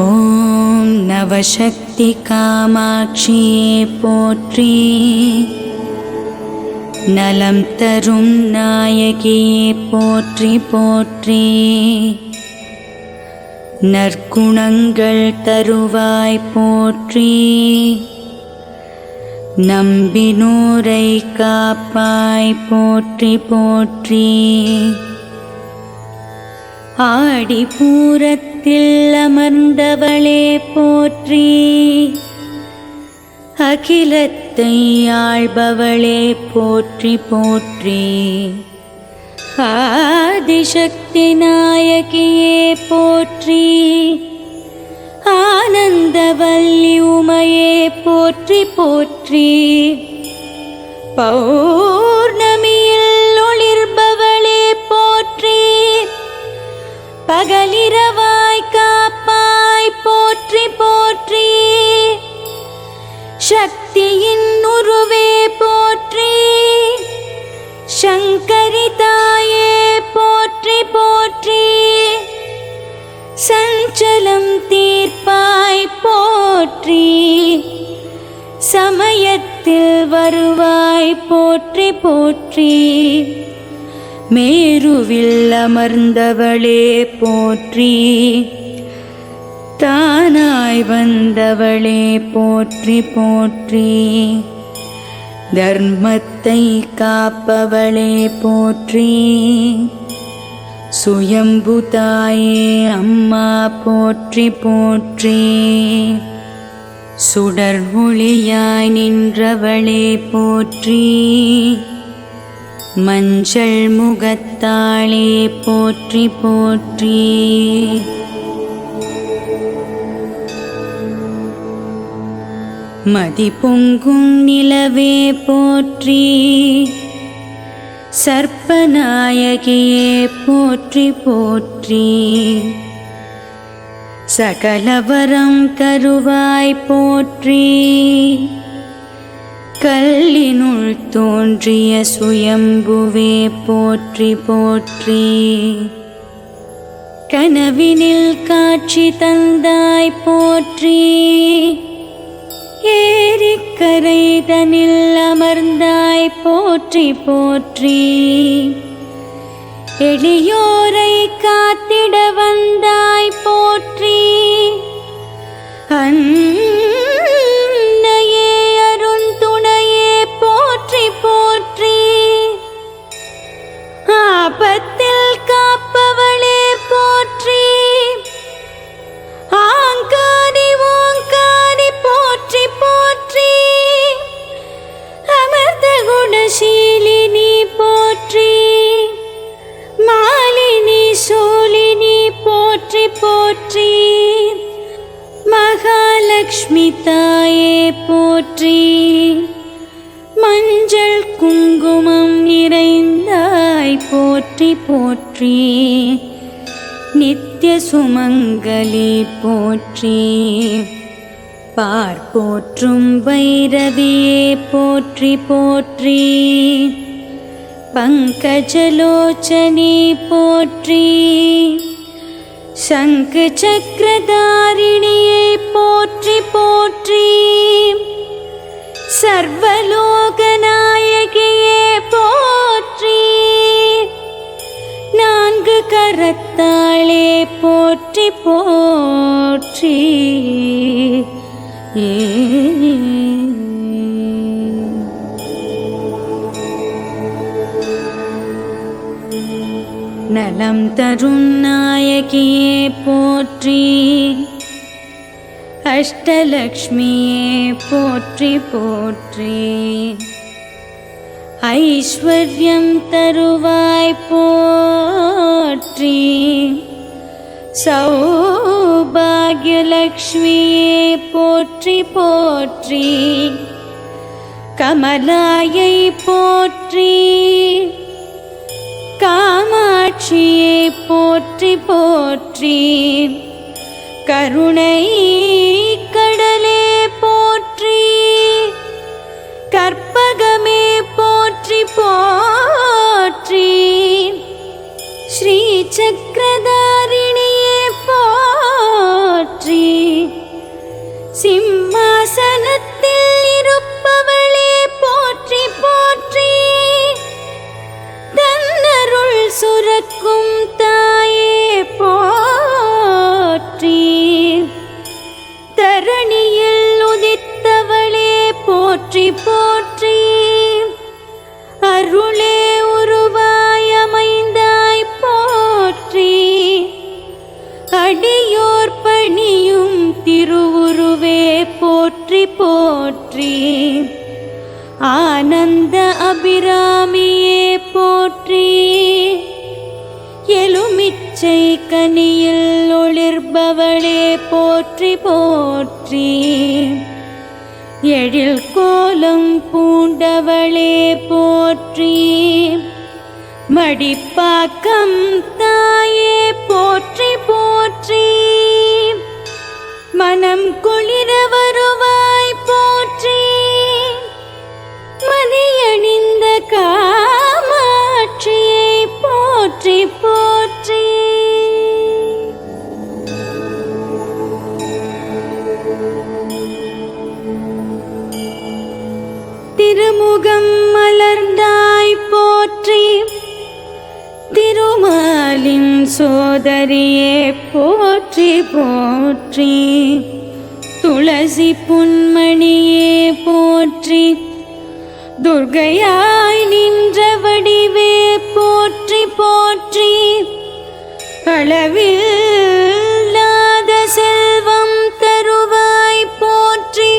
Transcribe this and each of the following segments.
ஓம் நவசக்தி காமாட்சியே போற்றி. நலம் தரும் நாயகியே போற்றி போற்றி. நற்குணங்கள் தருவாய் போற்றி. நம்பினோரை காப்பாய் போற்றி போற்றி. ஆடிப்பூரத்தில் அமர்ந்தவளே போற்றி. அகிலத்தை ஆள்பவளே போற்றி போற்றி. ஆதிசக்தி நாயகியே போற்றி. ஆனந்தவல்லி உமையே போற்றி போற்றி. பௌர்ணமியில் ஒளிர்பவளே போற்றி. பகலிரவாய் காப்பாய் போற்றி போற்றி. சக்தியின் உருவே போற்றி. சங்கரி தாயே போற்றி போற்றி. சஞ்சலம் தீர்ப்பாய் போற்றி. சமயத்தில் வருவாய் போற்றி போற்றி. மேருவில் அமர்ந்தவளே போற்றி. தானாய் வந்தவளே போற்றி போற்றி. தர்மத்தை காப்பவளே போற்றி. சுயம்பு தாயே அம்மா போற்றி போற்றி. சுடர் ஒளியாய் நின்றவளே போற்றி. மஞ்சள் முகத்தாளே போற்றி போற்றி. மதி பொங்கும் நிலவே போற்றி. சர்ப்பநாயகியே போற்றி போற்றி. சகலவரம் தருவாய் போற்றி. கல்லினுள் தோன்றிய சுயம்புவே போற்றி போற்றி. கனவினில் காட்சி தந்தாய் போற்றி. ஏரிக்கரை தனில் அமர்ந்தாய் போற்றி போற்றி. எளியோரை காத்திட வந்தாய் போற்றி. அன்னையே அருந்துணையே போற்றி போற்றி. ஆபத்தில் காப்பவளே போற்றி. ஆங்காரி ஓங்காரி போற்றி போற்றி. அமர்ந்த குணசீலினி போற்றி. மாலினி சோலினி போற்றி போற்றி. மகாலட்சுமி தாயே போற்றி. மஞ்சள் குங்குமம் நிறைந்தாய் போற்றி போற்றி. நித்ய சுமங்கலி போற்றி. பார்ப்போற்றும் பைரவியே போற்றி போற்றி. பங்கஜலோச்சனி போற்றி. சங்கு சக்கரதாரிணியை போற்றி போற்றி. சர்வலோகநாயகியே போற்றி. நான்கு கரத்தாளே போற்றி போற்றி. நலம் தரும் நாயகியே போற்றி. அஷ்டலக்ஷ்மியே போற்றி போற்றி. ஐஸ்வர்யம் தருவாய் போற்றி. சௌபாக்யலக்ஷ்மியே போற்றி போற்றி. கமலாயை போற்றி. காமாட்சியே போற்றி போற்றி. கருணை கடலே போற்றி. கற்பகமே போற்றி போற்றி. ஸ்ரீ சக்கரதாரிணியே போற்றி. சுரக்கும் தாயே போற்றி, தரணியில் உதித்தவளே போற்றி போற்றி, அருளே உருவாய் அமைந்தாய் போற்றி, அடியோர் பணியும் திருவுருவே போற்றி போற்றி, ஆனந்த அபிராமியே போற்றி, எலுமிச்சை கனியில் ஒளிர்பவளே போற்றி போற்றி, எழில் கோலம் பூண்டவளே போற்றி, மடிப்பாக்கம் தாயே போற்றி போற்றி, மனம் குளிர வருவாய் போற்றி, மதியணிந்த காமாட்சியை போற்றி போற்றி. திருமுகம் மலர்ந்தாய் போற்றி, திருமாலின் சோதரியே போற்றி போற்றி, துளசி புன்மணியே போற்றி, துர்க்கையாய் நின்ற வடிவே போற்றி போற்றி, அளவில்லாத செல்வம் தருவாய் போற்றி,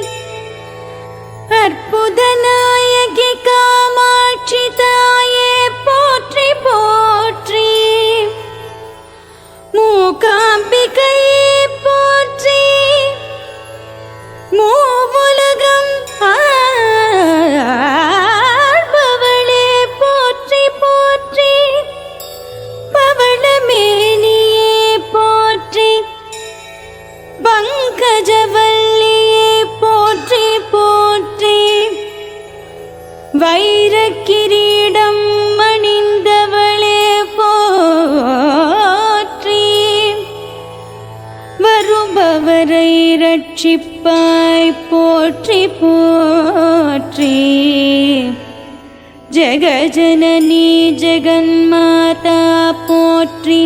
அற்புத நாயகி காமாட்சி தாயே போற்றி போற்றி, மூகாம்பிகையே போற்றி, மூவுலகம் ஆள்பவளே போற்றி போற்றி, பவளமேனியே போற்றி, பங்கஜவல்லியே போற்றி போற்றி, வைரக்கிரீடம் அணிந்தவளே போற்றி, வருபவரை ரட்சிப்பாய் போற்றி போற்றி, ஜெகஜனனி ஜெகன்மாதா போற்றி,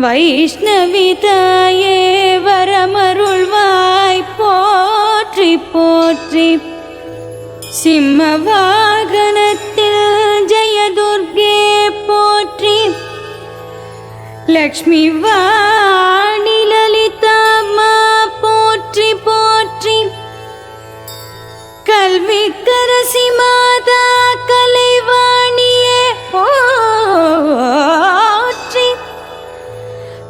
வைஷ்ணவி தாயே வரமருள்வாய் போற்றி போற்றி, சிம்ம வாகனத்தில் ஜெயதுர்கே போற்றி, லக்ஷ்மி வாணி லலிதாம்மா போற்றி போற்றி, கல்விக்கரசி மாதா கலைவாணியே போற்றி,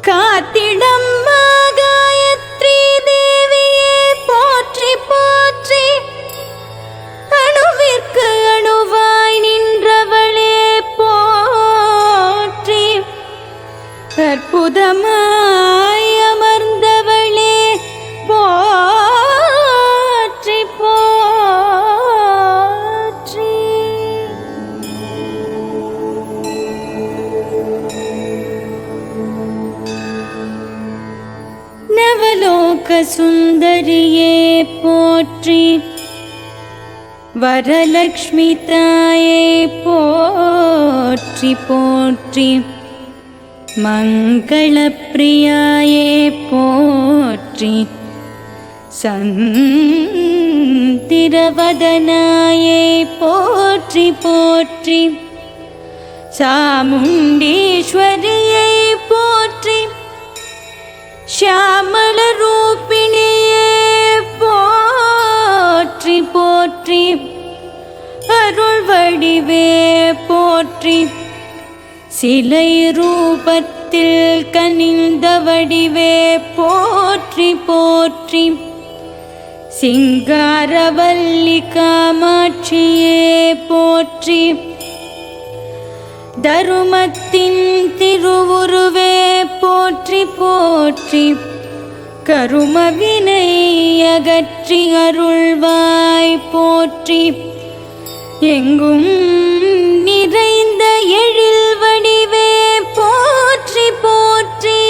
காத்திடம்மா காயத்ரி தேவியே போற்றி போற்றி, அணுவிற்கு அணுவாய் நின்றவளே போற்றி, அற்புதமாய் அமர்ந்தவளே போற்றி போற்றி. நவலோக சுந்தரியே போற்றி, வரலக்ஷ்மி தாயே போற்றி போற்றி, மங்களப்பிரியாயே போற்றி, சந்திரவதனாயே போற்றி போற்றி, சாமுண்டீஸ்வரியை போற்றி, ஷியாமள ரூபிணியே போற்றி போற்றி, அருள் வடிவே போற்றி, சிலை ரூபத்தில் கனிந்த வடிவே போற்றி போற்றி, சிங்காரவல்லி காமாட்சியே போற்றி, தருமத்தின் திருவுருவே போற்றி போற்றி, கருமவினை அகற்றி அருள்வாய் போற்றி, எங்கும் நிறைந்த எழில் வடிவே போற்றி போற்றி,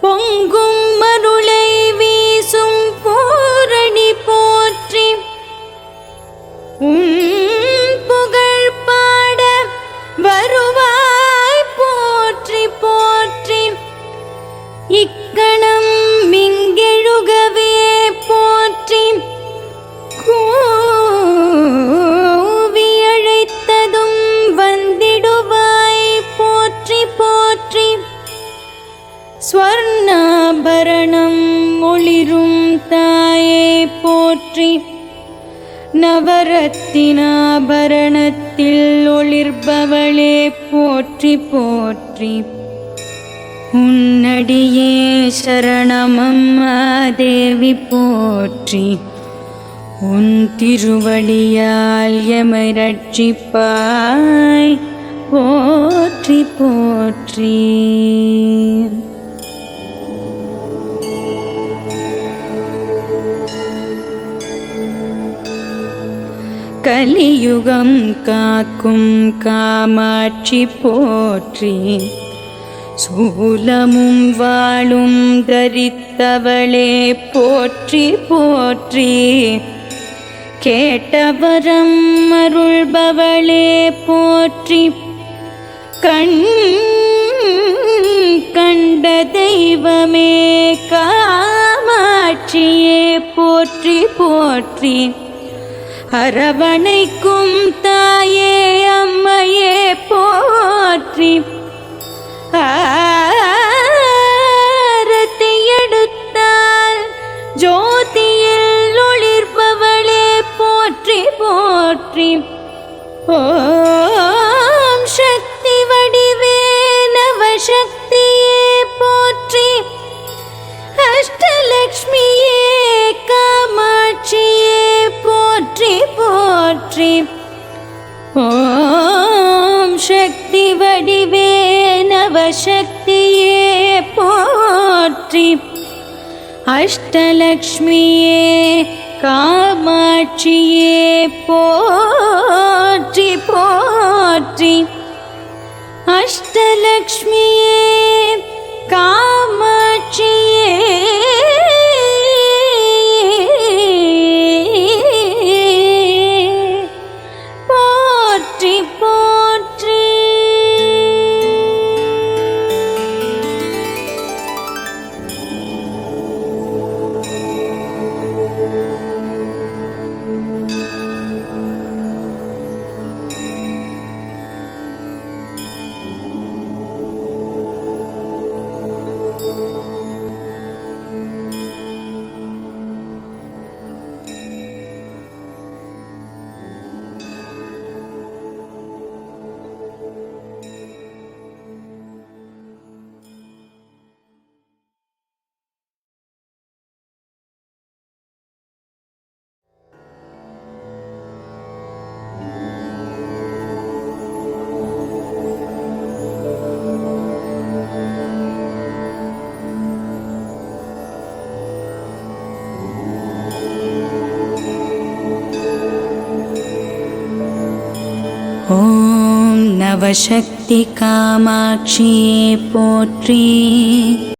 பொங்கும் மருளை வீசும் பூரணி போற்றி, புகழ் பாட போற்றி. நவரத்தினாபரணத்தில் ஒளிர்பவளே போற்றி போற்றி. உன்னடியே சரணமம்மா தேவி போற்றி. உன் திருவடியால் எமை ரட்சிப்பாய் போற்றி போற்றி. கலியுகம் காக்கும் காமாட்சி போற்றி. சூலமும் வாளும் தரித்தவளே போற்றி போற்றி. கேட்டவரம் அருள்பவளே போற்றி. கண் கண்ட தெய்வமே காமாட்சியே போற்றி போற்றி. அரவணைக்கும் தாயே அம்மையே போற்றி. ஆரத்தி எடுத்தால் ஜோதியில் ஒளிர்பவளே போற்றி போற்றி. ஓம் சக்தி வடிவே நவசக்தியே போற்றி. அஷ்டலக்ஷ்மியே காமாட்சியே போற்றி போற்றி. ஓம் சக்தி வடிவே நவசக்தியே போற்றி. அஷ்டலக்ஷ்மியே காமாட்சியே போற்றி போற்றி. அஷ்டலக்ஷ்மியே காமாட்சியே போற்றி போற்றி. ஓம் நவசக்தி காமாட்சியே போற்றி.